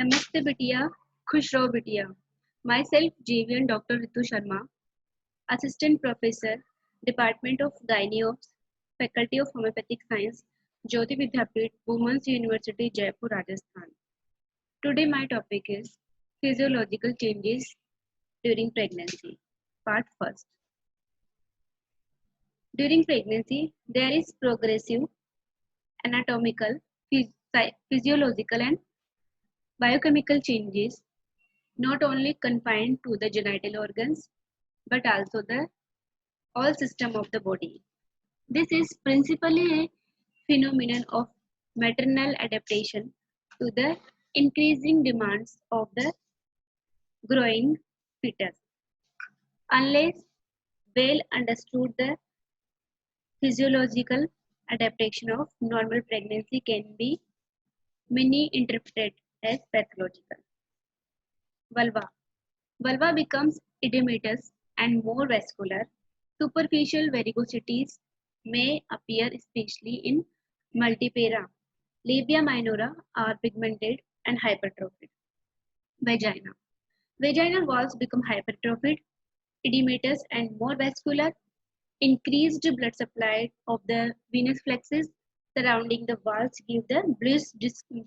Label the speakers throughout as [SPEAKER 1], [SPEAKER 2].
[SPEAKER 1] नमस्ते बिटिया, खुश रहो बिटिया। Myself JVN Dr. Ritu Sharma, Assistant Professor, Department of Gynae Ops, Faculty of Homeopathic Science, Jyoti Vidyapeeth, Women's University, Jaipur, Rajasthan. Today my topic is physiological changes during pregnancy. Part first. During pregnancy, there is progressive anatomical, physiological and biochemical changes not only confined to the genital organs but also the all system of the body. This is principally a phenomenon of maternal adaptation to the increasing demands of the growing fetus. Unless well understood, the physiological adaptation of normal pregnancy can be many interpreted as pathological. Vulva. Vulva becomes edematous and more vascular. Superficial varicosities may appear especially in multipara. Labia minora are pigmented and hypertrophied. Vagina. Vaginal walls become hypertrophied, edematous and more vascular. Increased blood supply of the venous flexes surrounding the walls give the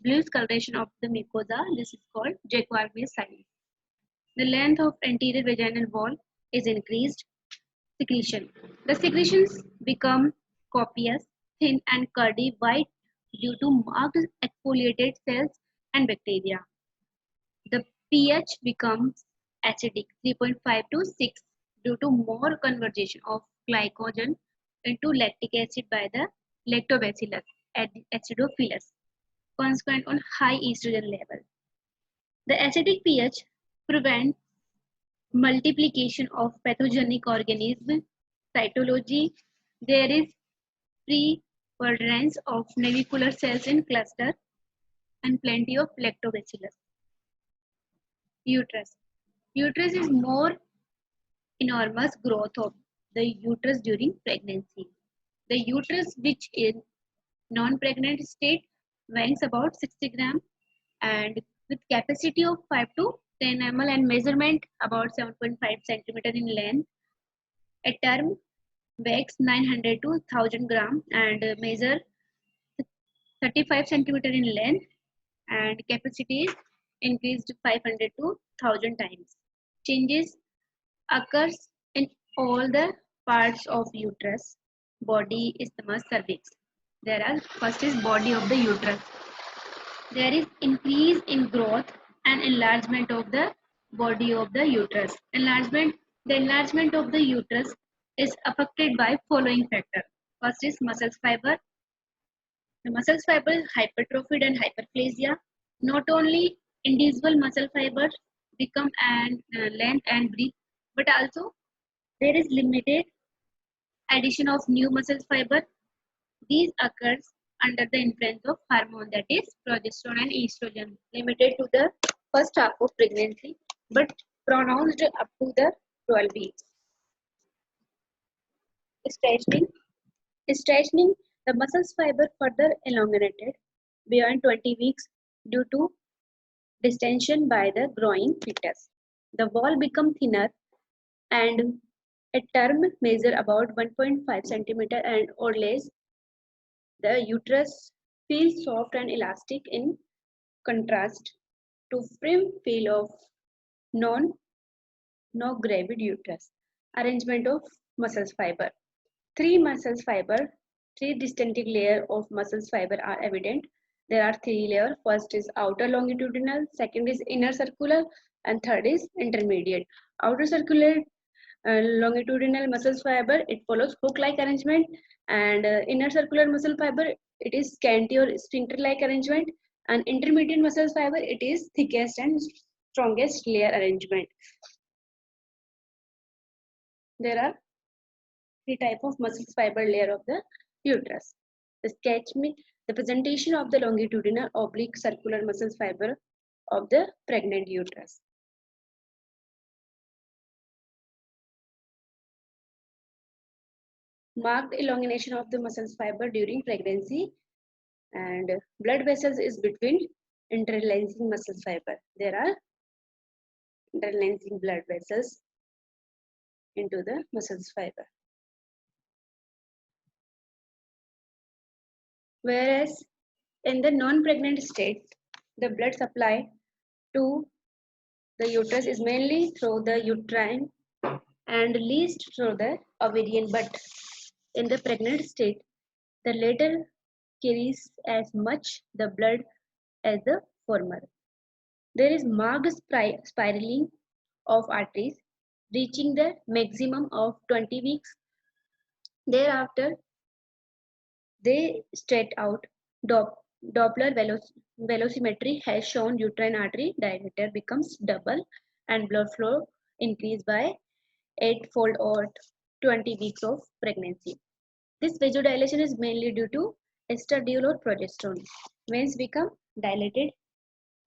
[SPEAKER 1] bluish coloration of the mucosa. This is called Jacques sign. The length of anterior vaginal wall is increased. Secretion. The secretions become copious, thin and curdy white due to marked exfoliated cells and bacteria. The pH becomes acidic 3.5 to 6 due to more conversion of glycogen into lactic acid by the lactobacillus acidophilus, consequent on high estrogen level. The acidic pH prevents multiplication of pathogenic organisms. Cytology. There is preponderance of navicular cells in cluster and plenty of lactobacillus. Uterus. Uterus is more enormous growth of the uterus during pregnancy. The uterus, which in non-pregnant state weighs about 60 gram and with capacity of 5 to 10 ml and measurement about 7.5 centimeter in length. At term, weighs 900 to 1000 gram and measure 35 centimeter in length and capacity is increased 500 to 1000 times. Changes occurs in all the parts of uterus, body, isthmus, cervix. There are first is body of the uterus. There is increase in growth and enlargement of the body of the uterus. The enlargement of the uterus is affected by following factors. First is muscle fiber. The muscle fiber is hypertrophied and hyperplasia. Not only individual muscle fibers become and length and breadth, but also there is limited addition of new muscle fiber. These occurs under the influence of hormone that is progesterone and estrogen, limited to the first half of pregnancy, but pronounced up to the 12 weeks. Stretching. Stretching, the muscle fiber further elongated beyond 20 weeks due to distension by the growing fetus. The wall become thinner and at term measure about 1.5 centimeter and or less. The uterus feels soft and elastic in contrast to prim feel of no-gravid uterus. Arrangement of muscle fiber. Three distinctive layers of muscle fiber are evident. There are three layers. First is outer longitudinal, second is inner circular, and third is intermediate. Outer circular longitudinal muscle fiber, it follows hook-like arrangement, and inner circular muscle fiber, it is scanty or sphincter-like arrangement, and intermediate muscle fiber, it is thickest and strongest layer arrangement. There are three types of muscle fiber layer of the uterus. The the presentation of the longitudinal oblique circular muscle fiber of the pregnant uterus. Marked elongation of the muscle fiber during pregnancy, and blood vessels is between interlacing muscle fiber. There are interlacing blood vessels into the muscle fiber. Whereas in the non-pregnant state, the blood supply to the uterus is mainly through the uterine and least through the ovarian, but in the pregnant state, the latter carries as much the blood as the former. There is marked spiraling of arteries reaching the maximum of 20 weeks. Thereafter, they straight out. Doppler velocimetry has shown uterine artery diameter becomes double and blood flow increase by 8-fold or 20 weeks of pregnancy. This vasodilation is mainly due to estradiol or progesterone. Veins become dilated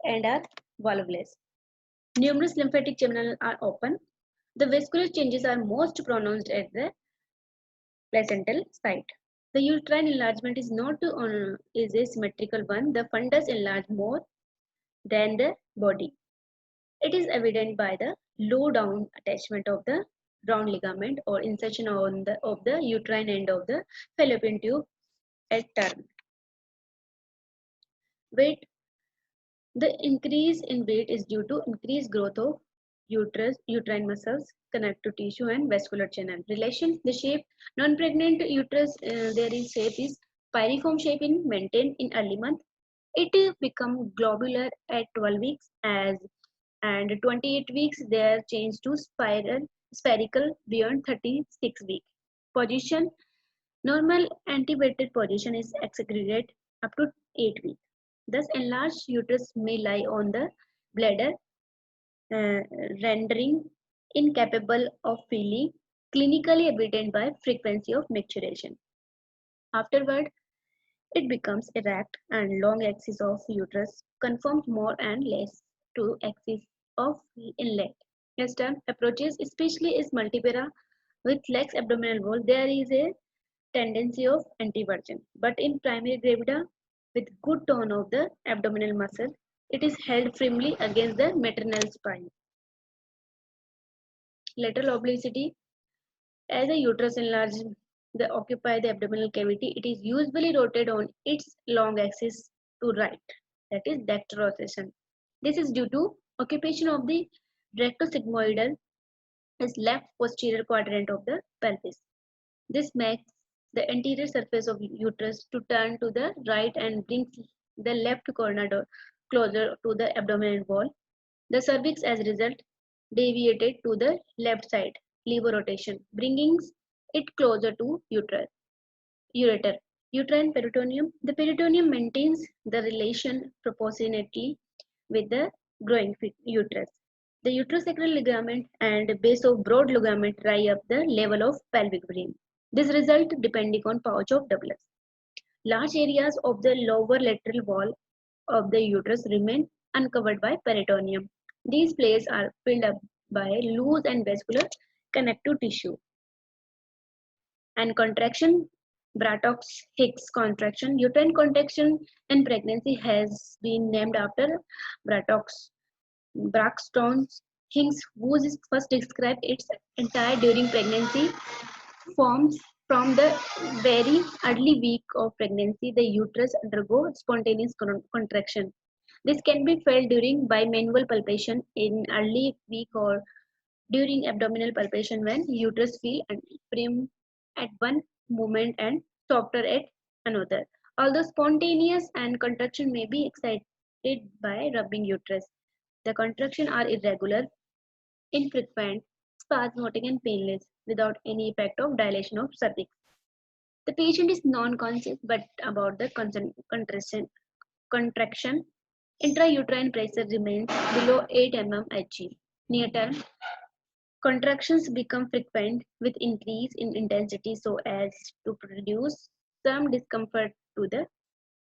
[SPEAKER 1] and are volvulus. Numerous lymphatic channels are open. The vascular changes are most pronounced at the placental site. The uterine enlargement is a symmetrical one. The fundus enlarge more than the body. It is evident by the low down attachment of the round ligament or insertion of the uterine end of the fallopian tube at term. Weight. The increase in weight is due to increased growth of uterine muscles, connective tissue, and vascular channel. Relation, the shape, non-pregnant uterus, there is shape is piriform shape in maintained in early month. It become globular at 12 weeks and 28 weeks they are changed to spherical beyond 36 weeks. Position, normal antevated position is excreted up to 8 weeks. Thus, enlarged uterus may lie on the bladder, uh, rendering incapable of feeling, clinically evident by frequency of maturation. Afterward, it becomes erect and long axis of uterus conforms more and less to axis of inlet. As term approaches, especially is multipara with lax abdominal wall, there is a tendency of anteversion. But in primary gravida, with good tone of the abdominal muscle, it is held firmly against the maternal spine. Lateral obliquity, as a uterus enlarges the occupy the abdominal cavity, it is usually rotated on its long axis to right, that is dectorotration. This is due to occupation of the rectosigmoidal is left posterior quadrant of the pelvis. This makes the anterior surface of uterus to turn to the right and brings the left corner closer to the abdominal wall. The cervix as a result deviated to the left side, levorotation, bringing it closer to ureter. Uterine peritoneum. The peritoneum maintains the relation proportionately with the growing uterus. The uterosacral ligament and base of broad ligament lie up the level of pelvic rim. This result depending on pouch of Douglas. Large areas of the lower lateral wall of the uterus remain uncovered by peritoneum. These places are filled up by loose and vascular connective tissue. And contraction, Brattock's Hicks contraction. Uterine contraction in pregnancy has been named after Brattock's Braxton Hicks, who first described its entire during pregnancy forms from the very early week of pregnancy. The uterus undergo spontaneous contraction. This can be felt during bimanual palpation in early week or during abdominal palpation when uterus feel firm at one moment and softer at another. Although spontaneous and contraction may be excited by rubbing uterus, the contractions are irregular, infrequent, spasmodic and painless without any effect of dilation of cervix. The patient is non-conscious but about the contraction. Intrauterine pressure remains below 8 mm Hg. Near term, contractions become frequent with increase in intensity so as to produce some discomfort to the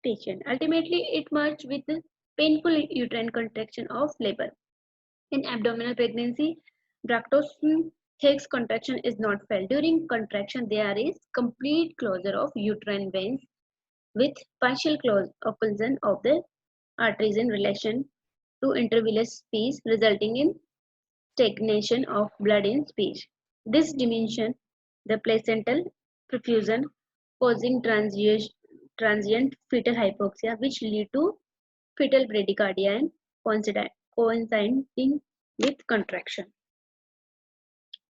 [SPEAKER 1] patient. Ultimately, it merges with the painful uterine contraction of labor. In abdominal pregnancy, Braxton Hicks contraction is not felt. During contraction, there is complete closure of uterine veins with partial occlusion of the arteries in relation to intervillous space, resulting in stagnation of blood in speech. This diminishes the placental perfusion, causing transient fetal hypoxia, which lead to fetal bradycardia and coinciding with contraction.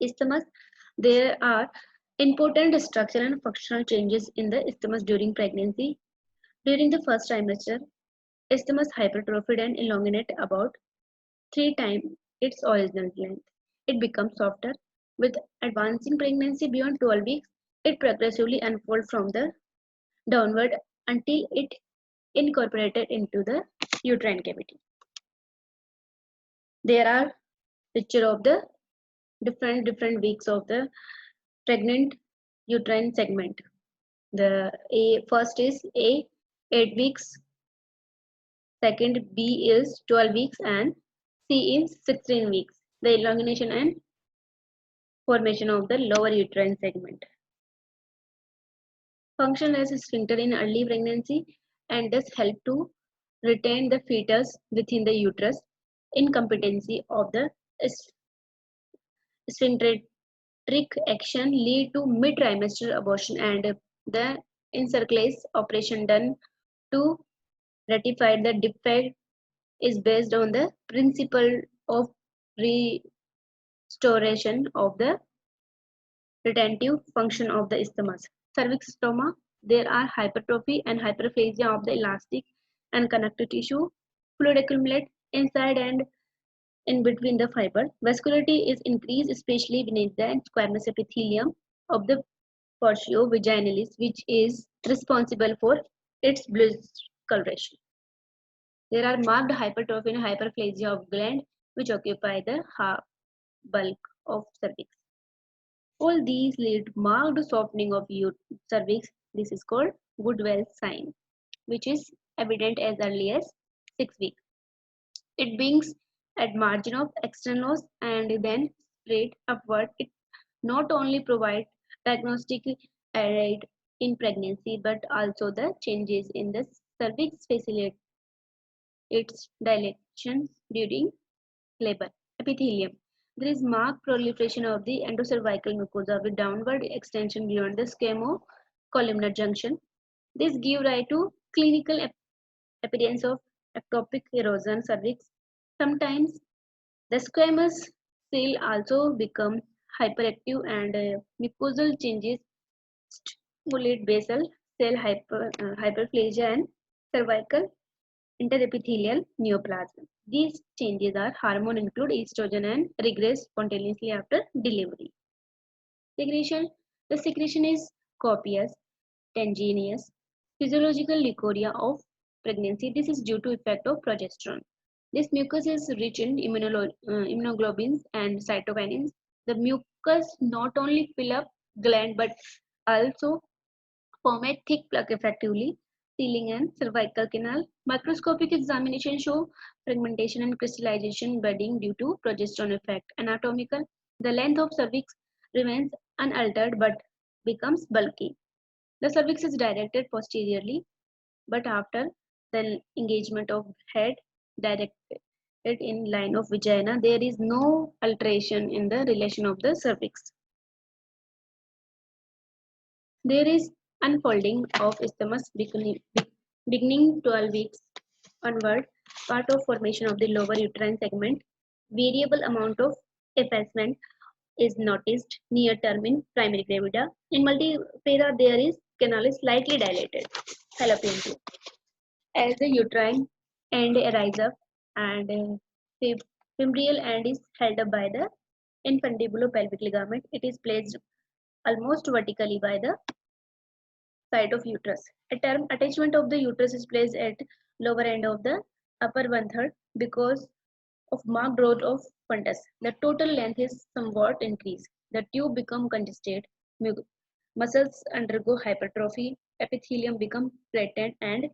[SPEAKER 1] Isthmus. There are important structural and functional changes in the isthmus during pregnancy. During the first trimester, isthmus hypertrophied and elongated about 3 times its original length. It becomes softer. With advancing pregnancy beyond 12 weeks, it progressively unfolds from the downward until it incorporated into the uterine cavity. There are picture of the different weeks of the pregnant uterine segment. The first is A 8 weeks, second B is 12 weeks, and C is 16 weeks. The elongation and formation of the lower uterine segment. Function as a sphincter in early pregnancy and thus help to retain the fetus within the uterus. Incompetency of the sphincteric action lead to mid-trimester abortion, and the encirclase operation done to rectify the defect is based on the principle of restoration of the retentive function of the isthmus. Cervix stoma, there are hypertrophy and hyperplasia of the elastic and connective tissue. Fluid accumulate inside and in between the fiber. Vascularity is increased, especially beneath the squamous epithelium of the portio vaginalis, which is responsible for its blue coloration. There are marked hypertrophy and hyperplasia of gland, which occupy the bulk of cervix. All these lead marked softening of cervix. This is called Woodwell sign, which is evident as early as 6 weeks. It begins at margin of externals and then spread upward. It not only provides diagnostic aid in pregnancy, but also the changes in the cervix facilitate its dilations during labor. Epithelium. There is marked proliferation of the endocervical mucosa with downward extension beyond the scamocolumnar junction. This gives rise to clinical appearance of ectopic erosion cervix. Sometimes the squamous cell also becomes hyperactive, and mucosal changes stimulate basal cell hyperplasia and cervical interepithelial neoplasm. These changes are hormone include estrogen and regress spontaneously after delivery. Secretion. The secretion is copious, tenuous, physiological leukorrhea of pregnancy. This is due to effect of progesterone. This mucus is rich in immunoglobulins and cytokinins. The mucus not only fill up gland but also form a thick plug effectively sealing and cervical canal. Microscopic examination show fragmentation and crystallization budding due to progesterone effect. Anatomical. The length of cervix remains unaltered but becomes bulky. The cervix is directed posteriorly, but after the engagement of head directed in line of vagina, there is no alteration in the relation of the cervix. There is unfolding of isthmus beginning 12 weeks onward, part of formation of the lower uterine segment. Variable amount of effacement is noticed near term in primary gravida. In multipara, there is canal is slightly dilated. Fallopian tube. As the uterine end arises up and fimbrial end is held up by the infundibulopelvic ligament, it is placed almost vertically by the side of uterus. A term attachment of the uterus is placed at lower end of the upper one third because of marked growth of fundus. The total length is somewhat increased. The tube become congested. Muscles undergo hypertrophy. Epithelium become flattened and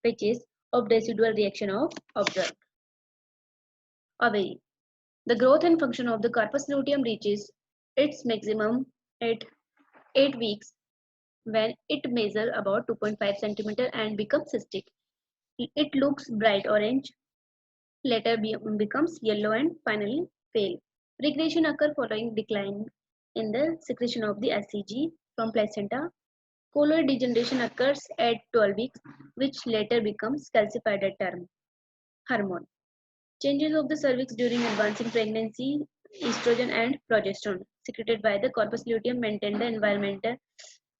[SPEAKER 1] patches of residual reaction of observed. Ovary. The growth and function of the corpus luteum reaches its maximum at 8 weeks when it measures about 2.5 cm and becomes cystic. It looks bright orange, later becomes yellow and finally pale. Regression occurs following decline in the secretion of the HCG from placenta. Colloid degeneration occurs at 12 weeks, which later becomes calcified at term. Hormone. Changes of the cervix during advancing pregnancy, estrogen and progesterone secreted by the corpus luteum maintain the environment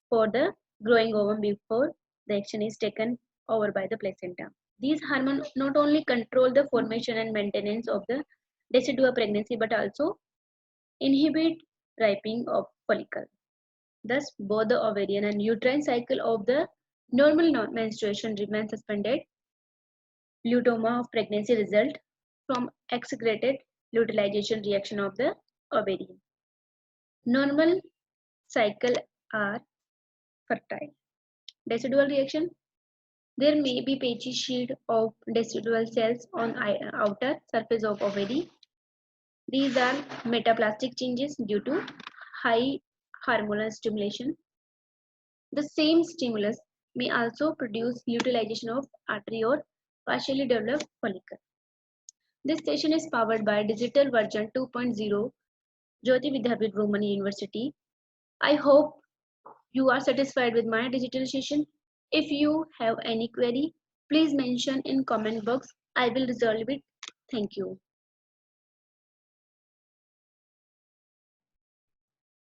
[SPEAKER 1] for the growing ovum before the action is taken over by the placenta. These hormones not only control the formation and maintenance of the decidua pregnancy but also inhibit ripening of follicle. Thus, both the ovarian and uterine cycle of the normal menstruation remain suspended. Lutoma of pregnancy result from exaggerated luteinization reaction of the ovarian. Normal cycle are fertile. Decidual reaction. There may be patchy sheet of decidual cells on outer surface of ovary. These are metaplastic changes due to high hormonal stimulation. The same stimulus may also produce utilization of artery or partially developed follicle. This session is powered by digital version 2.0 Jyoti Vidyapith Women University. I hope you are satisfied with my digital session. If you have any query, please mention in comment box. I will resolve it. Thank you.